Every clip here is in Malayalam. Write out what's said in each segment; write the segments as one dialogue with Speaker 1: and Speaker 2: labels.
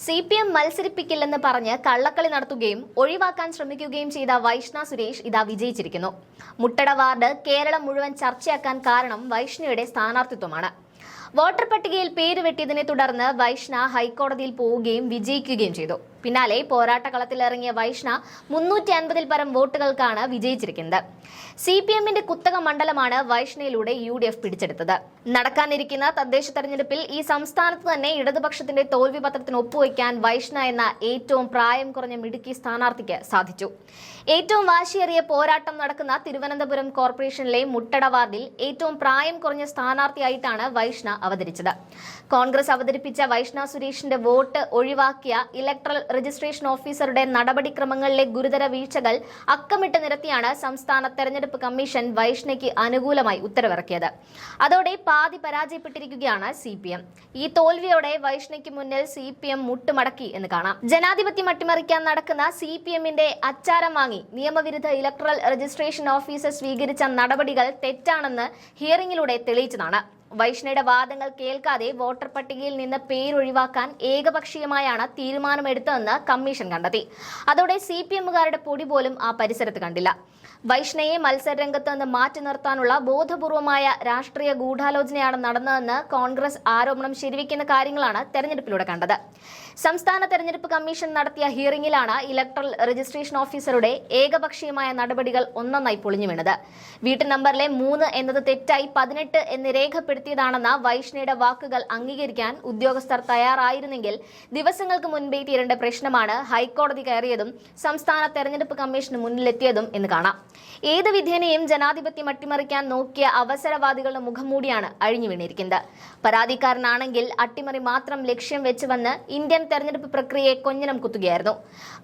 Speaker 1: CPM മത്സരിപ്പിക്കില്ലെന്ന് പറഞ്ഞ് കള്ളക്കളി നടത്തുകയും ഒഴിവാക്കാൻ ശ്രമിക്കുകയും ചെയ്ത വൈഷ്ണ സുരേഷ് ഇതാ വിജയിച്ചിരിക്കുന്നു. മുട്ടട വാർഡ് കേരളം മുഴുവൻ ചർച്ചയാക്കാൻ കാരണം വൈഷ്ണയുടെ സ്ഥാനാർത്ഥിത്വമാണ്. വോട്ടർ പട്ടികയിൽ പേര് വെട്ടിയതിനെ തുടർന്ന് വൈഷ്ണ ഹൈക്കോടതിയിൽ പോവുകയും വിജയിക്കുകയും ചെയ്തു. പിന്നാലെ പോരാട്ടക്കളത്തിലിറങ്ങിയ വൈഷ്ണ 350-ൽ പരം വോട്ടുകൾക്കാണ് വിജയിച്ചിരിക്കുന്നത്. CPMന്റെ കുത്തക മണ്ഡലമാണ് വൈഷ്ണയിലൂടെ UDF പിടിച്ചെടുത്തത്. നടക്കാനിരിക്കുന്ന തദ്ദേശ തെരഞ്ഞെടുപ്പിൽ ഈ സംസ്ഥാനത്ത് തന്നെ ഇടതുപക്ഷത്തിന്റെ തോൽവി പത്രത്തിന് ഒപ്പുവയ്ക്കാൻ വൈഷ്ണ എന്ന ഏറ്റവും പ്രായം കുറഞ്ഞ മിടുക്കി സ്ഥാനാർത്ഥിക്ക് സാധിച്ചു. ഏറ്റവും വാശിയേറിയ പോരാട്ടം നടക്കുന്ന തിരുവനന്തപുരം കോർപ്പറേഷനിലെ മുട്ടട വാർഡിൽ ഏറ്റവും പ്രായം കുറഞ്ഞ സ്ഥാനാർത്ഥിയായിട്ടാണ് വൈഷ്ണ അവതരിച്ചത്. കോൺഗ്രസ് അവതരിപ്പിച്ച വൈഷ്ണ സുരേഷിന്റെ വോട്ട് ഒഴിവാക്കിയ ഇലക്ട്രൽ രജിസ്ട്രേഷൻ ഓഫീസറുടെ നടപടിക്രമങ്ങളിലെ ഗുരുതര വീഴ്ചകൾ അക്കമിട്ട് നിരത്തിയാണ് സംസ്ഥാന തെരഞ്ഞെടുപ്പ് കമ്മീഷൻ വൈഷ്ണയ്ക്ക് അനുകൂലമായി ഉത്തരവിറക്കിയത്. അതോടെ പാതി പരാജയപ്പെട്ടിരിക്കുകയാണ് CPM. ഈ തോൽവിയോടെ വൈഷ്ണയ്ക്ക് മുന്നിൽ CPM മുട്ടുമടക്കി എന്ന് കാണാം. ജനാധിപത്യം അട്ടിമറിക്കാൻ നടക്കുന്ന CPMന്റെ അച്ചാരം വാങ്ങി നിയമവിരുദ്ധ ഇലക്ട്രൽ രജിസ്ട്രേഷൻ ഓഫീസർ സ്വീകരിച്ച നടപടികൾ തെറ്റാണെന്ന് ഹിയറിംഗിലൂടെ തെളിയിച്ചതാണ്. വൈഷ്ണയുടെ വാദങ്ങൾ കേൾക്കാതെ വോട്ടർ പട്ടികയിൽ നിന്ന് പേരൊഴിവാക്കാൻ ഏകപക്ഷീയമായാണ് തീരുമാനമെടുത്തതെന്ന് കമ്മീഷൻ കണ്ടെത്തി. അതോടെ CPMകാരുടെ പൊടി പോലും ആ പരിസരത്ത് കണ്ടില്ല. വൈഷ്ണയെ മത്സരരംഗത്ത് നിന്ന് മാറ്റി നിർത്താനുള്ള ബോധപൂർവമായ രാഷ്ട്രീയ ഗൂഢാലോചനയാണ് നടന്നതെന്ന് കോൺഗ്രസ് ആരോപണം ശരിവെക്കുന്ന കാര്യങ്ങളാണ് തെരഞ്ഞെടുപ്പിലൂടെ കണ്ടത്. സംസ്ഥാന തെരഞ്ഞെടുപ്പ് കമ്മീഷൻ നടത്തിയ ഹിയറിംഗിലാണ് ഇലക്ട്രൽ രജിസ്ട്രേഷൻ ഓഫീസറുടെ ഏകപക്ഷീയമായ നടപടികൾ ഒന്നൊന്നായി പൊളിഞ്ഞു വീണത്. വീട്ടു നമ്പറിലെ 3 എന്നത് തെറ്റായി 18 എന്ന് രേഖപ്പെടുത്തിയതാണെന്ന വൈഷ്ണയുടെ വാക്കുകൾ അംഗീകരിക്കാൻ ഉദ്യോഗസ്ഥർ തയ്യാറായിരുന്നെങ്കിൽ ദിവസങ്ങൾക്ക് മുൻപേ തീരേണ്ട പ്രശ്നമാണ് ഹൈക്കോടതി കയറിയതും സംസ്ഥാന തെരഞ്ഞെടുപ്പ് കമ്മീഷന് മുന്നിലെത്തിയതും എന്ന് കാണാം. ഏത് വിധേനയും ജനാധിപത്യം അട്ടിമറിക്കാൻ നോക്കിയ അവസരവാദികളുടെ മുഖംമൂടിയാണ് അഴിഞ്ഞു വീണിരിക്കുന്നത്. പരാതിക്കാരനാണെങ്കിൽ അട്ടിമറി മാത്രം ലക്ഷ്യം വെച്ച് വന്ന് ഇന്ത്യൻ തെരഞ്ഞെടുപ്പ് പ്രക്രിയയെ കൊഞ്ഞനം കുത്തുകയായിരുന്നു.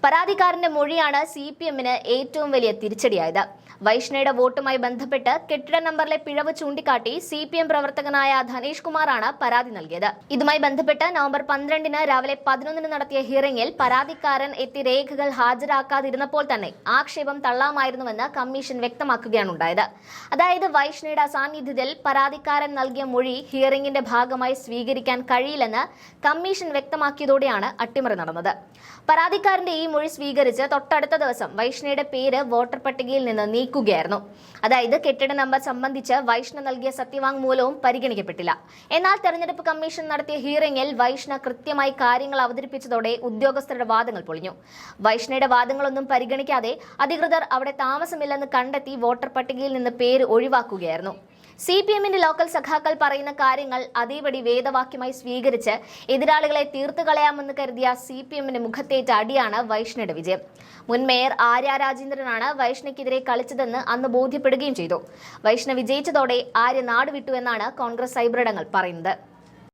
Speaker 1: പരാതിക്കാരന്റെ മൊഴിയാണ് CPMന് ഏറ്റവും വലിയ തിരിച്ചടിയായത്. വൈഷ്ണയുടെ വോട്ടുമായി ബന്ധപ്പെട്ട് കെട്ടിട നമ്പറിലെ പിഴവ് ചൂണ്ടിക്കാട്ടി CPM പ്രവർത്തകനായ ധനേഷ് കുമാറാണ് പരാതി നൽകിയത്. ഇതുമായി ബന്ധപ്പെട്ട് നവംബർ 12-ന് രാവിലെ 11-ന് നടത്തിയ ഹിയറിംഗിൽ പരാതിക്കാരൻ എത്തി രേഖകൾ ഹാജരാക്കാതിരുന്നപ്പോൾ തന്നെ ആക്ഷേപം തള്ളാമായിരുന്നുവെന്ന് കമ്മീഷൻ വ്യക്തമാക്കുകയാണ് ഉണ്ടായത്. അതായത് വൈഷ്ണയുടെ അസാന്നിധ്യത്തിൽ പരാതിക്കാരൻ നൽകിയ മൊഴി ഹിയറിംഗിന്റെ ഭാഗമായി സ്വീകരിക്കാൻ കഴിയില്ലെന്ന് കമ്മീഷൻ വ്യക്തമാക്കിയതോടെയാണ് അട്ടിമറി നടന്നത്. പരാതിക്കാരന്റെ ഈ മൊഴി സ്വീകരിച്ച് തൊട്ടടുത്ത ദിവസം വൈഷ്ണയുടെ പേര് വോട്ടർ പട്ടികയിൽ നിന്ന് നീക്കുകയായിരുന്നു. അതായത് കെട്ടിട നമ്പർ സംബന്ധിച്ച് വൈഷ്ണ നൽകിയ സത്യവാങ്മൂലവും പരിഗണിക്കപ്പെട്ടില്ല. എന്നാൽ തെരഞ്ഞെടുപ്പ് കമ്മീഷൻ നടത്തിയ ഹിയറിംഗിൽ വൈഷ്ണ കൃത്യമായി കാര്യങ്ങൾ അവതരിപ്പിച്ചതോടെ ഉദ്യോഗസ്ഥരുടെ വാദങ്ങൾ പൊളിഞ്ഞു. വൈഷ്ണയുടെ വാദങ്ങളൊന്നും പരിഗണിക്കാതെ അധികൃതർ അവിടെ താമസമില്ലെന്ന് കണ്ടെത്തി വോട്ടർ പട്ടികയിൽ നിന്ന് പേര് ഒഴിവാക്കുകയായിരുന്നു. CPMന്റെ ലോക്കൽ സഖാക്കൾ പറയുന്ന കാര്യങ്ങൾ അതേപടി വേദവാക്യമായി സ്വീകരിച്ച് എതിരാളികളെ തീർത്തു കളയാമെന്ന് കരുതിയ CPMന് മുഖത്തേറ്റ അടിയാണ് വൈഷ്ണയുടെ വിജയം. മുൻ മേയർ ആര്യ രാജേന്ദ്രനാണ് വൈഷ്ണയ്ക്കെതിരെ കളിച്ചതെന്ന് അന്ന് ബോധ്യപ്പെടുകയും ചെയ്തു. വൈഷ്ണ വിജയിച്ചതോടെ ആര്യ നാടുവിട്ടു എന്നാണ് കോൺഗ്രസ് സൈബറിടങ്ങൾ പറയുന്നത്.